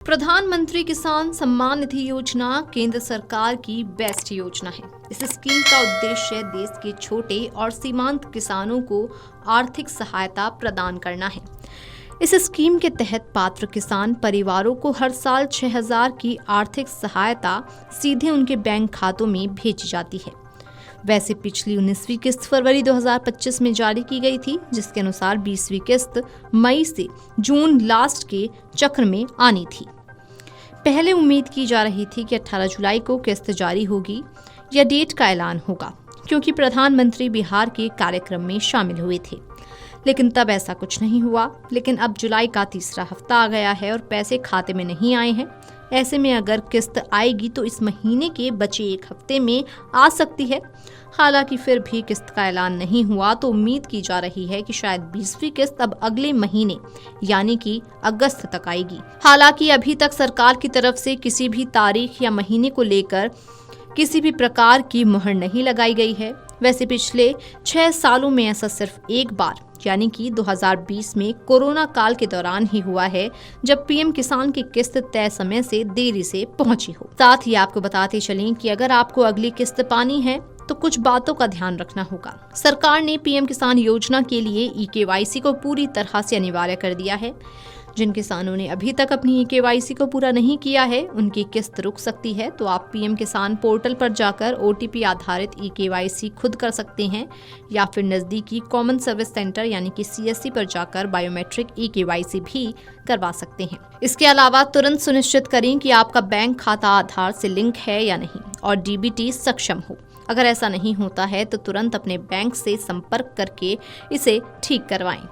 प्रधानमंत्री किसान सम्मान निधि योजना केंद्र सरकार की बेस्ट योजना है। इस स्कीम का उद्देश्य देश के छोटे और सीमांत किसानों को आर्थिक सहायता प्रदान करना है। इस स्कीम के तहत पात्र किसान परिवारों को हर साल 6,000 की आर्थिक सहायता सीधे उनके बैंक खातों में भेजी जाती है। वैसे पिछली 19वीं किस्त फरवरी 2025 में जारी की गई थी, जिसके अनुसार 20वीं किस्त मई से जून लास्ट के चक्र में आनी थी। पहले उम्मीद की जा रही थी कि 18 जुलाई को किस्त जारी होगी या डेट का ऐलान होगा, क्योंकि प्रधानमंत्री बिहार के कार्यक्रम में शामिल हुए थे, लेकिन तब ऐसा कुछ नहीं हुआ। लेकिन अब जुलाई का तीसरा हफ्ता आ गया है और पैसे खाते में नहीं आए हैं। ऐसे में अगर किस्त आएगी तो इस महीने के बचे एक हफ्ते में आ सकती है। हालांकि फिर भी किस्त का ऐलान नहीं हुआ तो उम्मीद की जा रही है कि शायद 20वीं किस्त अब अगले महीने यानी कि अगस्त तक आएगी। हालांकि अभी तक सरकार की तरफ से किसी भी तारीख या महीने को लेकर किसी भी प्रकार की मुहर नहीं लगाई गई है। वैसे पिछले 6 सालों में ऐसा सिर्फ एक बार यानी कि 2020 में कोरोना काल के दौरान ही हुआ है, जब पीएम किसान की किस्त तय समय से देरी से पहुंची हो। साथ ही आपको बताते चलें कि अगर आपको अगली किस्त पानी है तो कुछ बातों का ध्यान रखना होगा। सरकार ने पीएम किसान योजना के लिए ई-केवाईसी को पूरी तरह से अनिवार्य कर दिया है। जिन किसानों ने अभी तक अपनी ई-केवाईसी को पूरा नहीं किया है, उनकी किस्त रुक सकती है। तो आप पीएम किसान पोर्टल पर जाकर ओटीपी आधारित ई-केवाईसी खुद कर सकते हैं या फिर नजदीकी कॉमन सर्विस सेंटर यानी कि सीएससी पर जाकर बायोमेट्रिक ई-केवाईसी भी करवा सकते हैं। इसके अलावा तुरंत सुनिश्चित करें कि आपका बैंक खाता आधार से लिंक है या नहीं और डीबीटी सक्षम हो। अगर ऐसा नहीं होता है तो तुरंत अपने बैंक से संपर्क करके इसे ठीक करवाएं।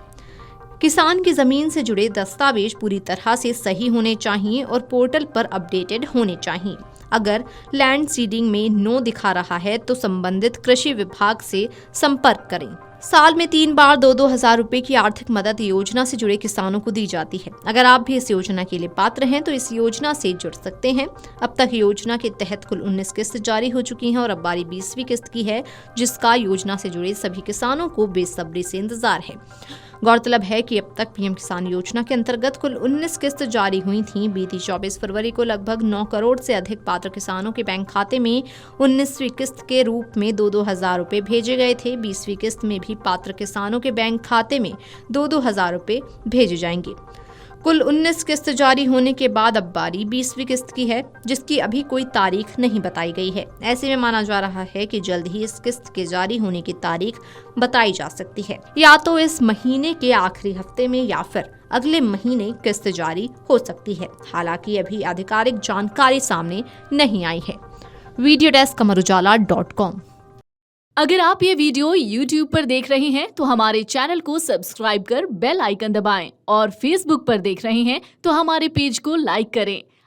किसान की जमीन से जुड़े दस्तावेज पूरी तरह से सही होने चाहिए और पोर्टल पर अपडेटेड होने चाहिए। अगर लैंड सीडिंग में नो दिखा रहा है तो संबंधित कृषि विभाग से संपर्क करें। साल में 3 बार 2-2 हजार रुपए की आर्थिक मदद योजना से जुड़े किसानों को दी जाती है। अगर आप भी इस योजना के लिए पात्र हैं तो इस योजना से जुड़ सकते हैं। अब तक योजना के तहत कुल 19 किस्त जारी हो चुकी हैं और अब बारी 20वीं किस्त की है, जिसका योजना से जुड़े सभी किसानों को बेसब्री से इंतजार है। गौरतलब है कि अब तक पीएम किसान योजना के अंतर्गत कुल 19 किस्त जारी हुई थीं। बीती 24 फरवरी को लगभग 9 करोड़ से अधिक पात्र किसानों के बैंक खाते में 19वीं किस्त के रूप में 2-2 हजार रुपए भेजे गए थे। 20वीं किस्त में भी पात्र किसानों के बैंक खाते में 2-2 हजार रुपए भेजे जाएंगे। कुल 19 किस्त जारी होने के बाद अब बारी 20वीं किस्त की है, जिसकी अभी कोई तारीख नहीं बताई गई है। ऐसे में माना जा रहा है कि जल्द ही इस किस्त के जारी होने की तारीख बताई जा सकती है। या तो इस महीने के आखिरी हफ्ते में या फिर अगले महीने किस्त जारी हो सकती है। हालांकि अभी आधिकारिक जानकारी सामने नहीं आई है। Video desk amarujala.com। अगर आप ये वीडियो YouTube पर देख रहे हैं तो हमारे चैनल को सब्सक्राइब कर बेल आइकन दबाएं और Facebook पर देख रहे हैं तो हमारे पेज को लाइक करें।